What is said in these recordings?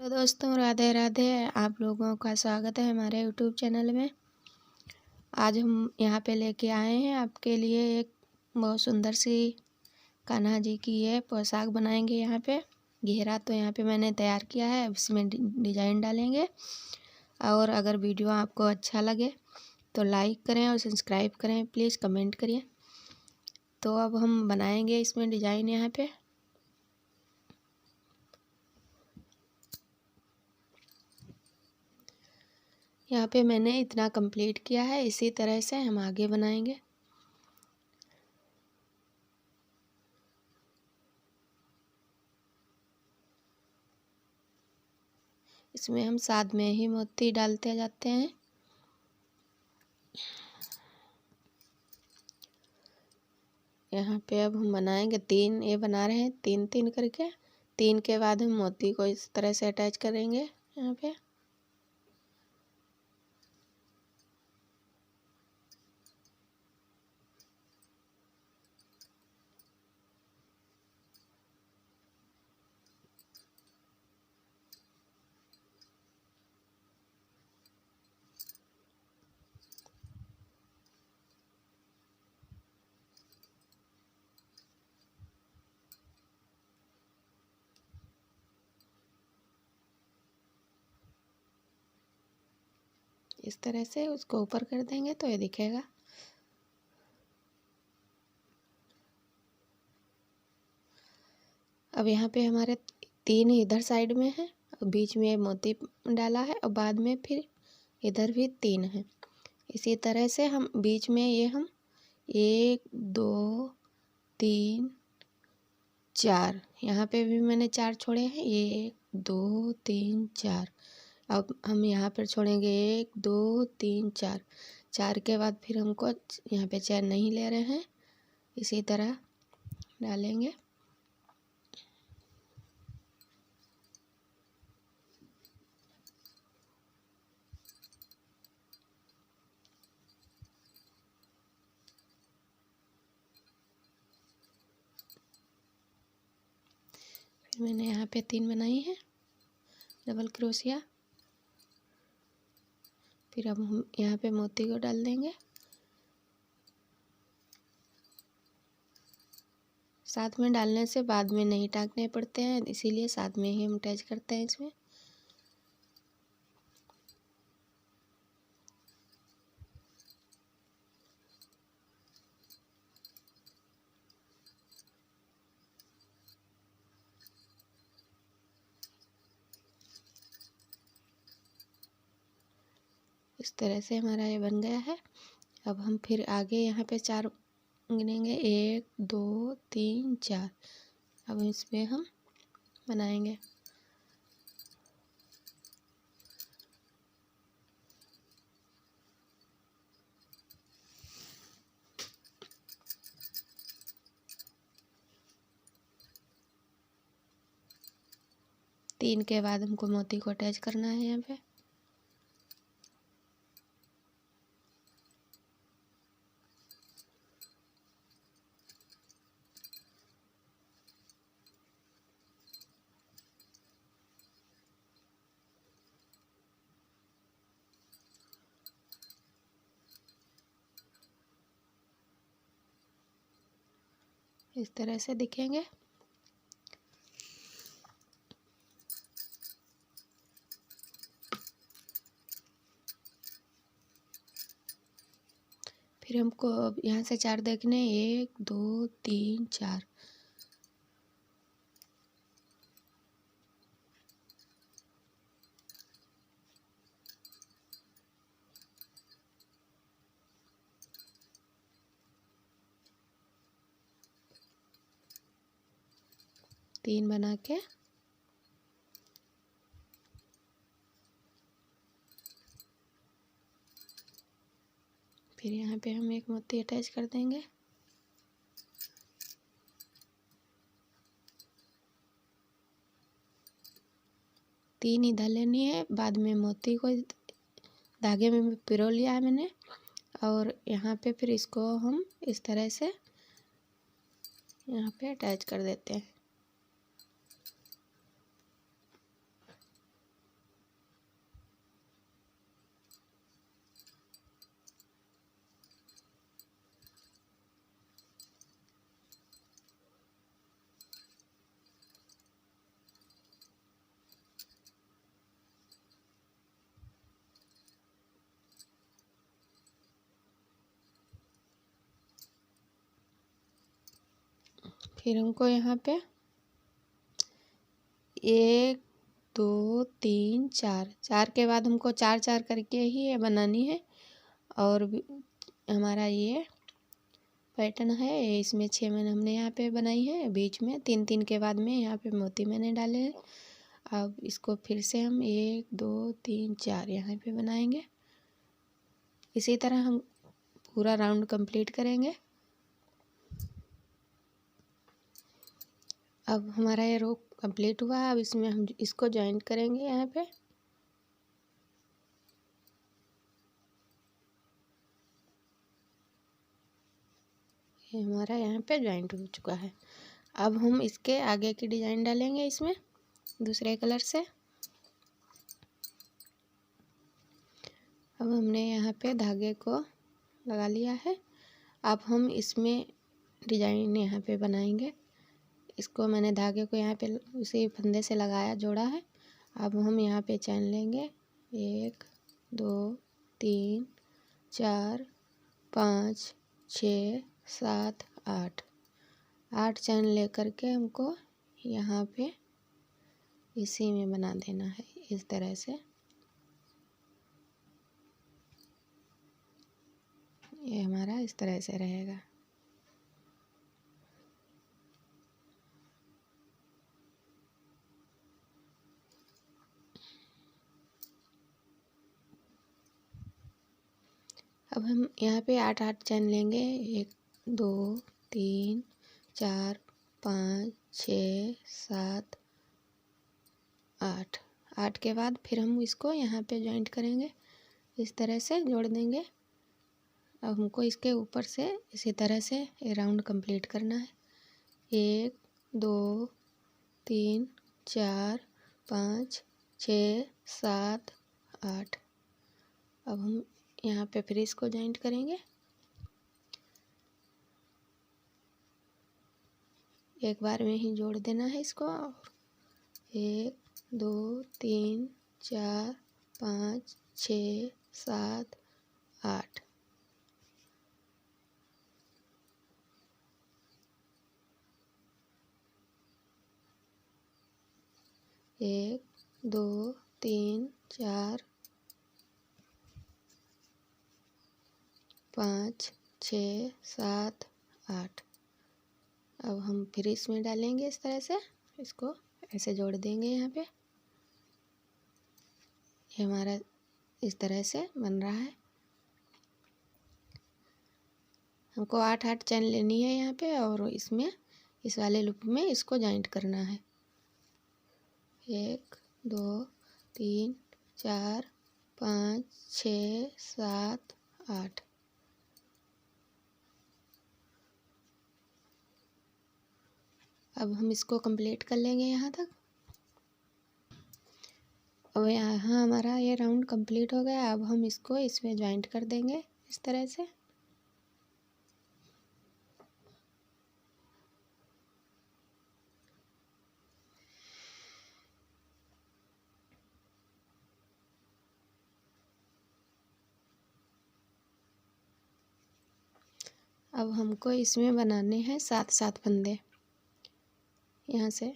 तो दोस्तों राधे राधे। आप लोगों का स्वागत है हमारे यूट्यूब चैनल में। आज हम यहाँ पे लेके आए हैं आपके लिए एक बहुत सुंदर सी कान्हा जी की ये पोशाक बनाएंगे। यहाँ पे घेरा तो यहाँ पे मैंने तैयार किया है, अब इसमें डिजाइन डालेंगे। और अगर वीडियो आपको अच्छा लगे तो लाइक करें और सब्सक्राइब करें, प्लीज़ कमेंट करिए। तो अब हम बनाएंगे इसमें डिजाइन। यहाँ पे मैंने इतना कंप्लीट किया है, इसी तरह से हम आगे बनाएंगे। इसमें हम साथ में ही मोती डालते जाते हैं। यहाँ पे अब हम बनाएंगे 3, ये बना रहे हैं 3-3 करके। 3 के बाद हम मोती को इस तरह से अटैच करेंगे यहाँ पे। इस तरह से उसको ऊपर कर देंगे तो ये दिखेगा। अब यहाँ पे हमारे 3 इधर साइड में है, बीच में मोती डाला है और बाद में फिर इधर भी 3 है। इसी तरह से हम बीच में ये हम 1 2 3 4, यहाँ पे भी मैंने 4 छोड़े हैं, 1 2 3 4। अब हम यहाँ पर छोड़ेंगे 1 2 3 4। 4 के बाद फिर हमको यहाँ पे चैन नहीं ले रहे हैं, इसी तरह डालेंगे। फिर मैंने यहाँ पे 3 बनाई है डबल क्रोशिया। फिर अब हम यहाँ पे मोती को डाल देंगे। साथ में डालने से बाद में नहीं टाँकने पड़ते हैं, इसीलिए साथ में ही हम अटैच करते हैं इसमें। इस तरह से हमारा ये बन गया है। अब हम फिर आगे यहाँ पे 4 गिनेंगे, 1 2 3 4। अब इसमें हम बनाएंगे। तीन के बाद हमको मोती को अटैच करना है यहाँ पे। इस तरह से दिखेंगे। फिर हमको अब यहाँ से 4 देखने, 1 2 3 4। तीन बना के फिर यहाँ पे हम एक मोती अटैच कर देंगे। तीन इधर लेनी है, बाद में मोती को धागे में पिरो लिया है मैंने। और यहाँ पे फिर इसको हम इस तरह से यहाँ पे अटैच कर देते हैं। फिर हमको यहाँ पे 1 2 3 4 4 के बाद हमको 4 4 करके ही ये बनानी है। और हमारा ये पैटर्न है, इसमें 6 मैंने हमने यहाँ पे बनाई है, बीच में 3 3 के बाद में यहाँ पे मोती मैंने डाले हैं। अब इसको फिर से हम 1 2 3 4 यहाँ पे बनाएंगे। इसी तरह हम पूरा राउंड कंप्लीट करेंगे। अब हमारा ये रो कंप्लीट हुआ। अब इसमें हम इसको जॉइंट करेंगे यहाँ पे। ये हमारा यहाँ पे जॉइंट हो चुका है। अब हम इसके आगे की डिज़ाइन डालेंगे इसमें दूसरे कलर से। अब हमने यहाँ पे धागे को लगा लिया है। अब हम इसमें डिज़ाइन यहाँ पे बनाएंगे। इसको मैंने धागे को यहाँ पे उसी फंदे से लगाया, जोड़ा है। अब हम यहाँ पे चैन लेंगे 1 2 3 4 5 6 7 8 8 चैन लेकर के हमको यहाँ पे इसी में बना देना है इस तरह से। ये हमारा इस तरह से रहेगा। अब हम यहाँ पे 8 8 चैन लेंगे। 1 2 3 4 5 6 7 8 8 के बाद फिर हम इसको यहाँ पे जॉइंट करेंगे, इस तरह से जोड़ देंगे। अब हमको इसके ऊपर से इसी तरह से ये राउंड कंप्लीट करना है। 1 2 3 4 5 6 7 8। अब हम यहाँ पे फिर इसको जॉइंट करेंगे। एक बार में ही जोड़ देना है इसको। 1 2 3 4 5 6 7 8। एक 2 3 4 5 6 7 8। अब हम फिर इसमें डालेंगे इस तरह से, इसको ऐसे जोड़ देंगे यहाँ पे। ये हमारा इस तरह से बन रहा है। हमको 8 8 चैन लेनी है यहाँ पे और इसमें इस वाले लूप में इसको जॉइंट करना है। 1 2 3 4 5 6 7 8। अब हम इसको कंप्लीट कर लेंगे यहाँ तक। अब यहाँ हमारा ये राउंड कंप्लीट हो गया। अब हम इसको इसमें जॉइंट कर देंगे इस तरह से। अब हमको इसमें बनाने हैं 7 7 फंदे। यहाँ से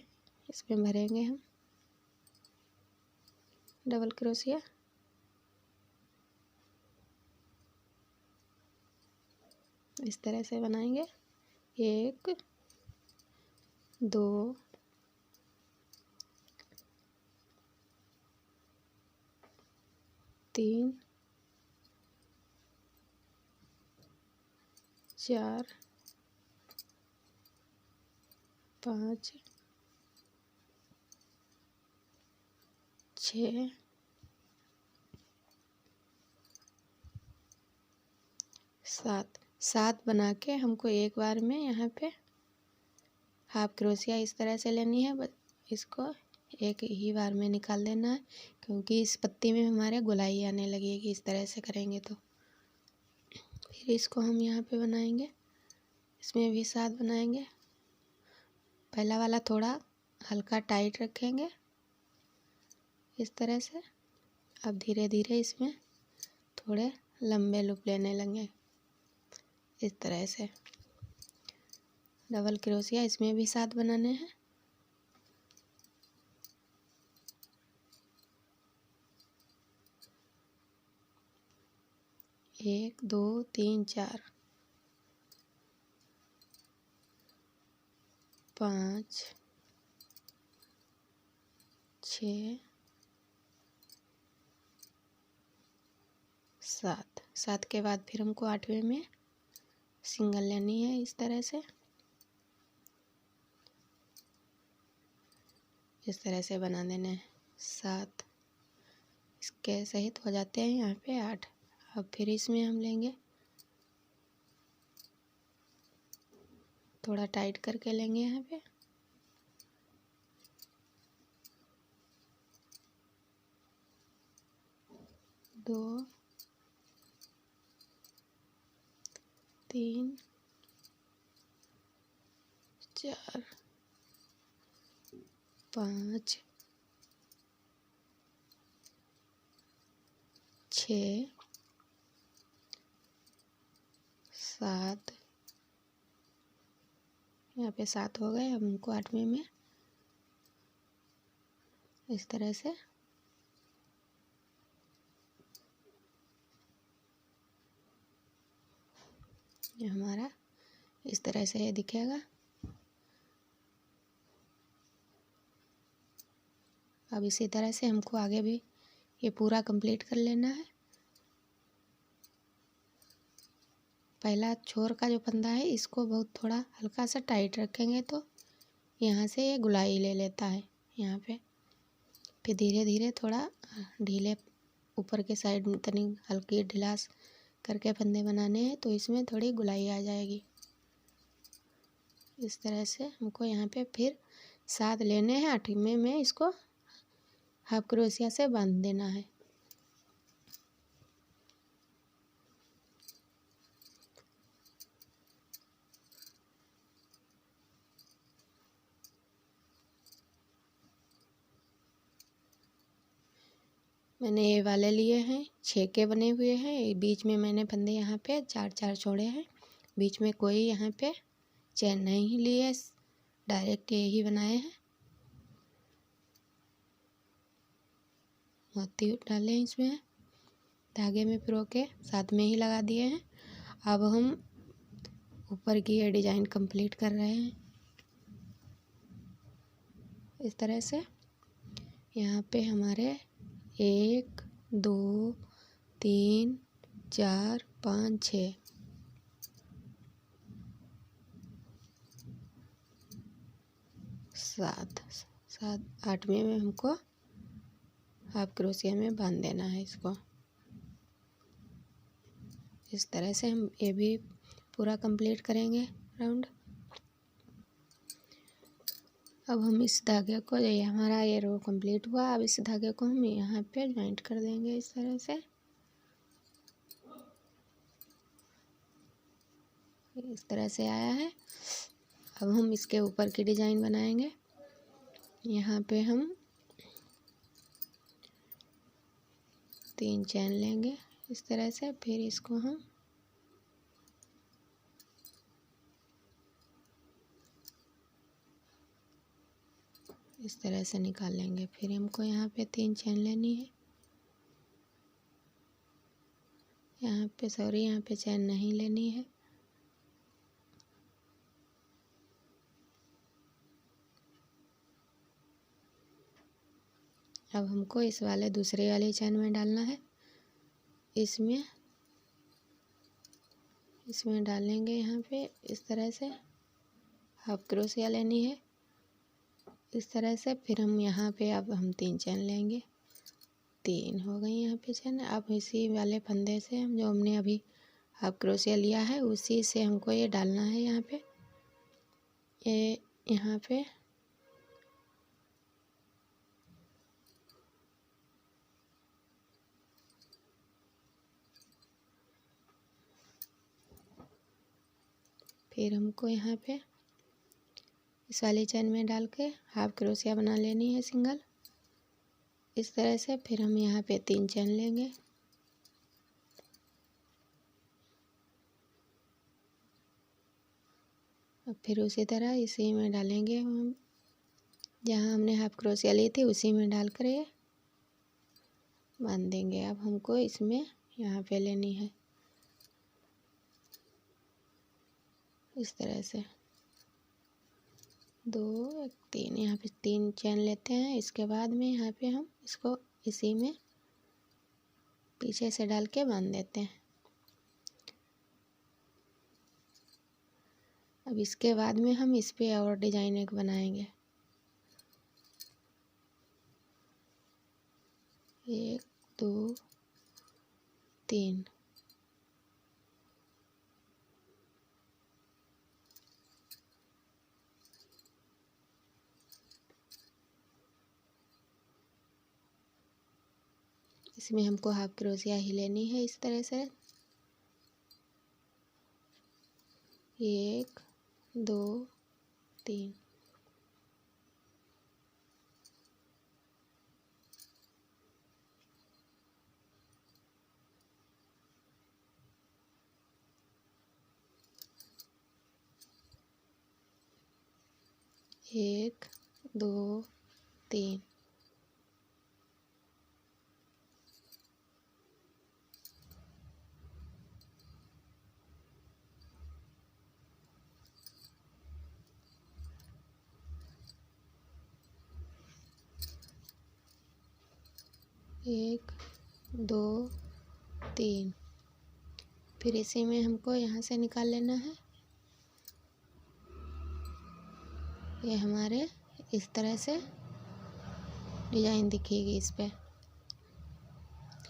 इसमें भरेंगे हम डबल क्रोशिया। इस तरह से बनाएंगे। 1 2 3 4 5 6 7 7 बना के हमको एक बार में यहाँ पे हाफ क्रोशिया इस तरह से लेनी है। बस इसको एक ही बार में निकाल देना है, क्योंकि इस पत्ती में हमारे गोलाई आने लगेगी इस तरह से करेंगे तो। फिर इसको हम यहाँ पे बनाएंगे, इसमें भी 7 बनाएंगे। पहला वाला थोड़ा हल्का टाइट रखेंगे इस तरह से। अब धीरे धीरे इसमें थोड़े लंबे लूप लेने लगे इस तरह से। डबल क्रोशिया, इसमें भी 7 बनाने हैं। एक, दो, तीन, चार, 5, 6, 7 के बाद फिर हमको 8वें में सिंगल लेनी है। इस तरह से बना देना है। 7 इसके सहित हो जाते हैं यहाँ पे 8। अब फिर इसमें हम लेंगे, थोड़ा टाइट करके लेंगे यहाँ पे। दो, 3, 4, 5, 6, 7, यहाँ पे 7 हो गए। अब हमको 8वें में इस तरह से ये हमारा इस तरह से ये दिखेगा। अब इसी तरह से हमको आगे भी ये पूरा कंप्लीट कर लेना है। पहला छोर का जो फंदा है इसको बहुत थोड़ा हल्का सा टाइट रखेंगे तो यहाँ से ये गुलाई ले लेता है यहाँ पे। फिर धीरे धीरे थोड़ा ढीले ऊपर के साइड में तनी हल्की ढिलास करके फंदे बनाने हैं तो इसमें थोड़ी गुलाई आ जाएगी। इस तरह से हमको यहाँ पे फिर 7 लेने हैं। 8वें में इसको हाफ क्रोशिया से बांध देना है। मैंने ये वाले लिए हैं 6 के बने हुए हैं। बीच में मैंने फंदे यहाँ पे 4-4 छोड़े हैं। बीच में कोई यहाँ पे चैन नहीं लिए, डायरेक्ट यही बनाए हैं। मोती डाले इसमें, धागे में पिरो के साथ में ही लगा दिए हैं। अब हम ऊपर की ये डिजाइन कंप्लीट कर रहे हैं। इस तरह से यहाँ पे हमारे 1, 2, 3, 4, 5, 6 7 8वें में हमको हाफ क्रोशिया में बांध देना है इसको। इस तरह से हम ये भी पूरा कंप्लीट करेंगे राउंड। अब हम इस धागे को, ये हमारा ये रो कंप्लीट हुआ। अब इस धागे को हम यहाँ पे ज्वाइंट कर देंगे इस तरह से। इस तरह से आया है। अब हम इसके ऊपर की डिजाइन बनाएंगे। यहाँ पे हम 3 चैन लेंगे इस तरह से। फिर इसको हम इस तरह से निकाल लेंगे। फिर हमको यहाँ पे 3 चैन लेनी है। यहाँ पे चैन नहीं लेनी है। अब हमको इस वाले दूसरे वाले चैन में डालना है। इसमें डालेंगे यहाँ पे इस तरह से। हाफ क्रोशिया लेनी है इस तरह से। फिर हम यहाँ पे अब हम 3 चैन लेंगे। 3 हो गई यहाँ पे चैन। अब इसी वाले फंदे से हम जो हमने अभी हाफ क्रोशिया लिया है उसी से हमको ये डालना है यहाँ पे। ये यहाँ पे फिर हमको यहाँ पे इस वाली चैन में डाल के हाफ क्रोशिया बना लेनी है सिंगल इस तरह से। फिर हम यहाँ पे 3 चैन लेंगे। अब फिर उसी तरह इसी में डालेंगे हम, जहाँ हमने हाफ क्रोशिया ली थी उसी में डाल कर ये बांध देंगे। अब हमको इसमें यहाँ पे लेनी है इस तरह से 2 1 3, यहाँ पे 3 चैन लेते हैं। इसके बाद में यहाँ पे हम इसको इसी में पीछे से डाल के बांध देते हैं। अब इसके बाद में हम इस पे और डिजाइन एक बनाएंगे। 1 2 3, इसमें हमको हाफ क्रोशिया ही लेनी है इस तरह से 1 2 3। एक 2 3, एक 2 3। फिर इसी में हमको यहाँ से निकाल लेना है। ये हमारे इस तरह से डिजाइन दिखेगी इस पे।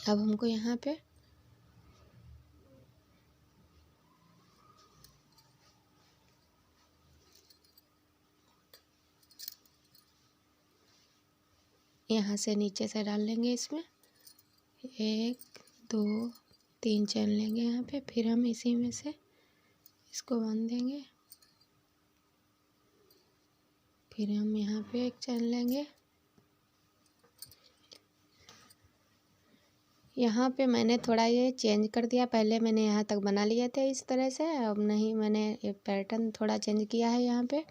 अब हमको यहाँ पे यहाँ से नीचे से डाल लेंगे इसमें 1 2 3 चैन लेंगे यहाँ पे। फिर हम इसी में से इसको बांध देंगे। फिर हम यहाँ पे एक चैन लेंगे। यहाँ पे मैंने थोड़ा ये चेंज कर दिया, पहले मैंने यहाँ तक बना लिए थे इस तरह से, अब नहीं, मैंने ये पैटर्न थोड़ा चेंज किया है यहाँ पे।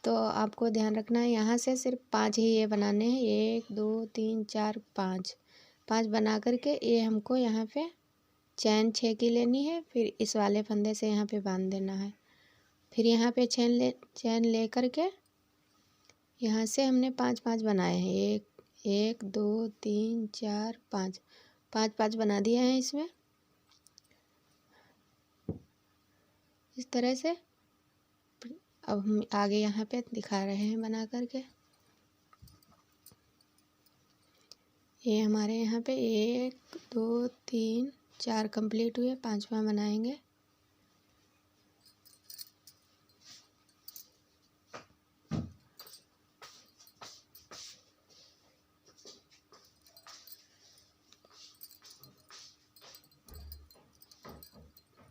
तो आपको ध्यान रखना है यहाँ से सिर्फ 5 ही ये बनाने हैं। 1 2 3 4 5 बना करके ये हमको यहाँ पे चैन 6 की लेनी है। फिर इस वाले फंदे से यहाँ पे बांध देना है। फिर यहाँ पे चैन ले करके यहाँ से हमने 5 बनाए हैं। 1 2 3 4 5 बना दिए हैं इसमें इस तरह से। अब हम आगे यहाँ पे दिखा रहे हैं बना करके। ये हमारे यहाँ पे 1 2 3 4 कंप्लीट हुए, 5वां बनाएंगे।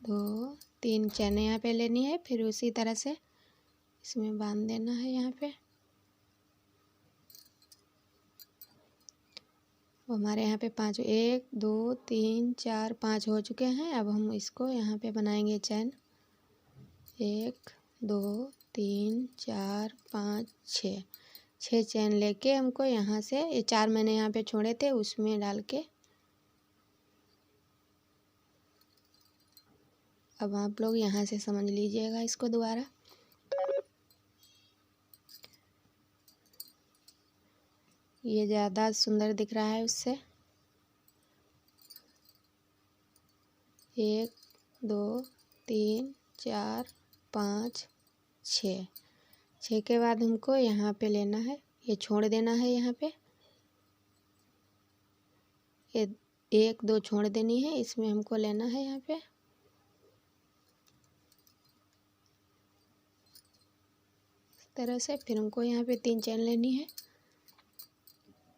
दो 3 चैन यहाँ पे लेनी है। फिर उसी तरह से इसमें बांध देना है यहाँ पे। हमारे यहाँ पे 5, 1 2 3 4 5 हो चुके हैं। अब हम इसको यहाँ पे बनाएंगे चैन 1 2 3 4 5 6 चैन लेके हमको यहाँ से ये 4 मैंने यहाँ पे छोड़े थे उसमें डाल के। अब आप लोग यहाँ से समझ लीजिएगा इसको दोबारा। ये ज़्यादा सुंदर दिख रहा है उससे। 1 2 3 4 5 6 के बाद हमको यहाँ पे लेना है, ये छोड़ देना है यहाँ पे। ये 1 2 छोड़ देनी है, इसमें हमको लेना है यहाँ पे इस तरह से। फिर हमको यहाँ पे 3 चैन लेनी है।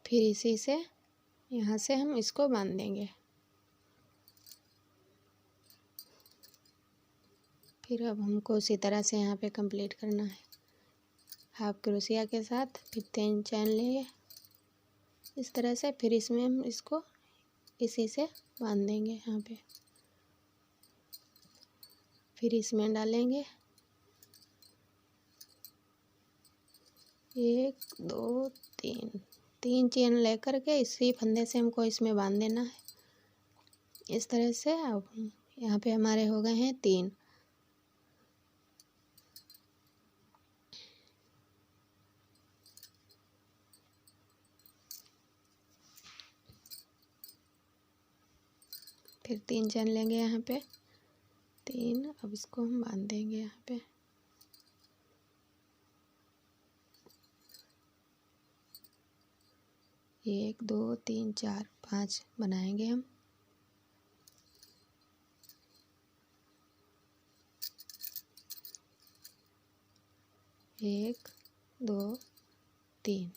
फिर इसी से यहाँ से हम इसको बांध देंगे। फिर अब हमको उसी तरह से यहाँ पे कंप्लीट करना है हाफ क्रोशिया के साथ। फिर 3 चैन लेंगे इस तरह से। फिर इसमें हम इसको इसी से बांध देंगे यहाँ पे। फिर इसमें डालेंगे एक दो तीन, 3 चेन लेकर के इसी फंदे से हमको इसमें बांध देना है इस तरह से। अब यहाँ पे हमारे हो गए हैं 3। फिर 3 चेन लेंगे यहाँ पे 3। अब इसको हम बांध देंगे यहाँ पे। एक दो तीन चार 5 बनाएंगे हम। एक दो तीन।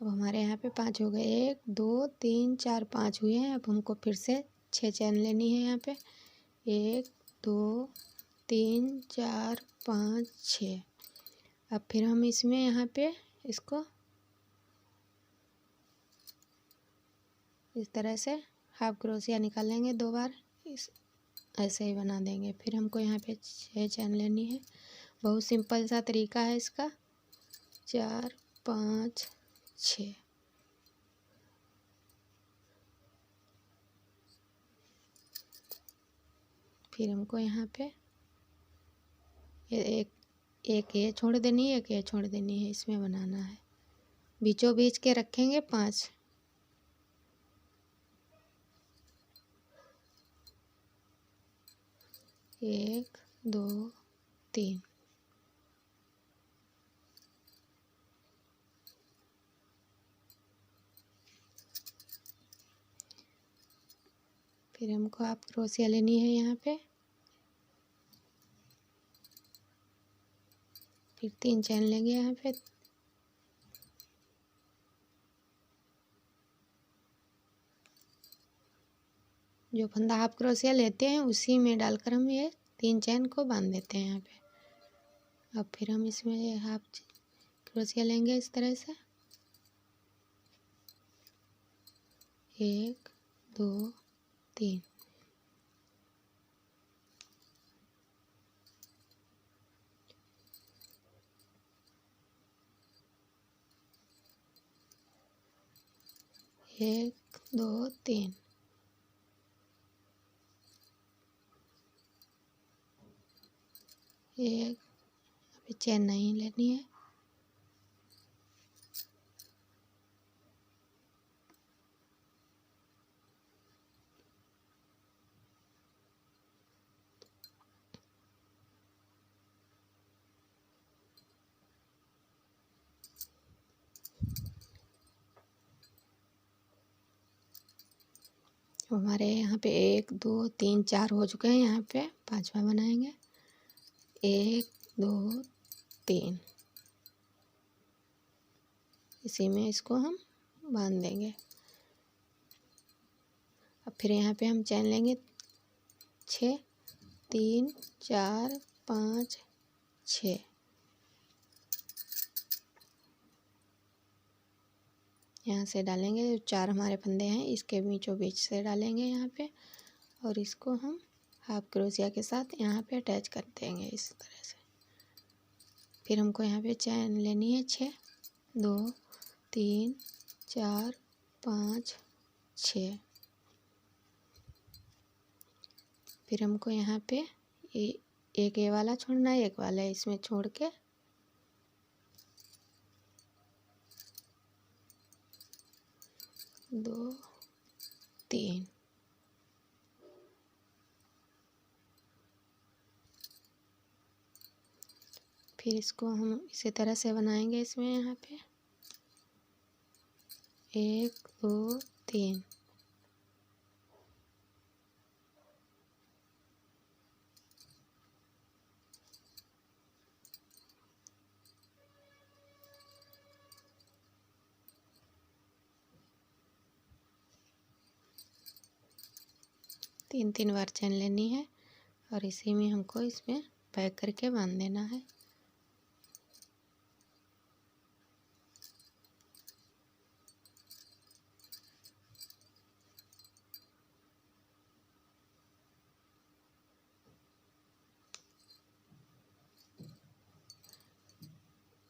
अब हमारे यहाँ पे 5 हो गए। 1 2 3 4 5 हुए हैं। अब हमको फिर से 6 चैन लेनी है यहाँ पे। 1 2 3 4 5 6। अब फिर हम इसमें यहाँ पे इसको इस तरह से हाफ क्रोशिया निकालेंगे 2 बार, इस ऐसे ही बना देंगे। फिर हमको यहाँ पे 6 चैन लेनी है। बहुत सिंपल सा तरीका है इसका। 4 5 6। फिर हमको यहाँ पे एक ये छोड़ देनी है, एक ये छोड़ देनी है, इसमें बनाना है। बीचों बीच के रखेंगे 5। एक दो तीन। फिर हमको हाफ क्रोशिया लेनी है यहाँ पे। फिर 3 चैन लेंगे यहाँ पे। जो फंदा हाफ क्रोशिया लेते हैं उसी में डालकर हम ये 3 चैन को बांध देते हैं यहाँ पे। अब फिर हम इसमें हाफ क्रोशिया लेंगे इस तरह से। 1 2 3। एक दो तीन। एक अभी चैन नहीं लेनी है। हमारे यहाँ पे 1 2 3 4 हो चुके हैं। यहाँ पे 5वां बनाएंगे। 1 2 3। इसी में इसको हम बांध देंगे। अब फिर यहाँ पे हम चैन लेंगे 6 3 4 5 6। यहाँ से डालेंगे। 4 हमारे फंदे हैं इसके बीचों बीच से डालेंगे यहाँ पे। और इसको हम हाफ क्रोशिया के साथ यहाँ पे अटैच कर देंगे इस तरह से। फिर हमको यहाँ पे चैन लेनी है 6 2 3 4 5 6। फिर हमको यहाँ पे एक ये वाला छोड़ना है, एक वाला इसमें छोड़ के 2 3। फिर इसको हम इसी तरह से बनाएंगे। इसमें यहाँ पे 1 2 3। तीन 3 बार चैन लेनी है और इसी में हमको इसमें पैक करके बांध देना है।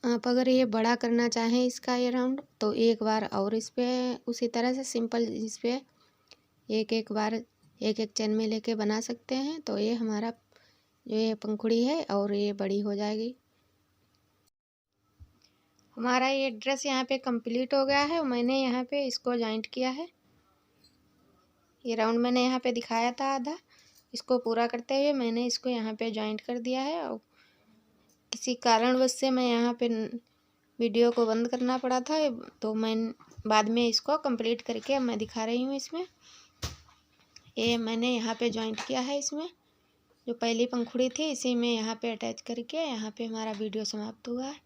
आप अगर ये बड़ा करना चाहें इसका ये राउंड, तो एक बार और इस पर उसी तरह से सिंपल इस पर एक एक बार एक एक चैन में लेके बना सकते हैं। तो ये हमारा जो ये पंखुड़ी है और ये बड़ी हो जाएगी। हमारा ये ड्रेस यहाँ पे कंप्लीट हो गया है। मैंने यहाँ पे इसको जॉइंट किया है। ये राउंड मैंने यहाँ पे दिखाया था आधा, इसको पूरा करते हुए मैंने इसको यहाँ पे जॉइंट कर दिया है। और किसी कारणवश से मैं यहाँ पे वीडियो को बंद करना पड़ा था, तो मैं बाद में इसको कंप्लीट करके मैं दिखा रही हूँ। इसमें ये मैंने यहाँ पे जॉइंट किया है। इसमें जो पहली पंखुड़ी थी इसी में यहाँ पे अटैच करके यहाँ पे हमारा वीडियो समाप्त हुआ है।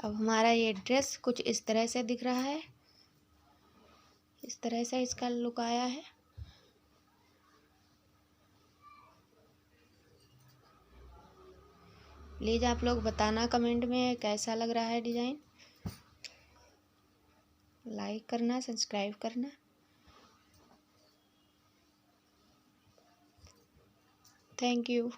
अब हमारा ये ड्रेस कुछ इस तरह से दिख रहा है। इस तरह से इसका लुक आया है। प्लीज़ आप लोग बताना कमेंट में कैसा लग रहा है डिज़ाइन। लाइक करना, सब्सक्राइब करना। Thank you.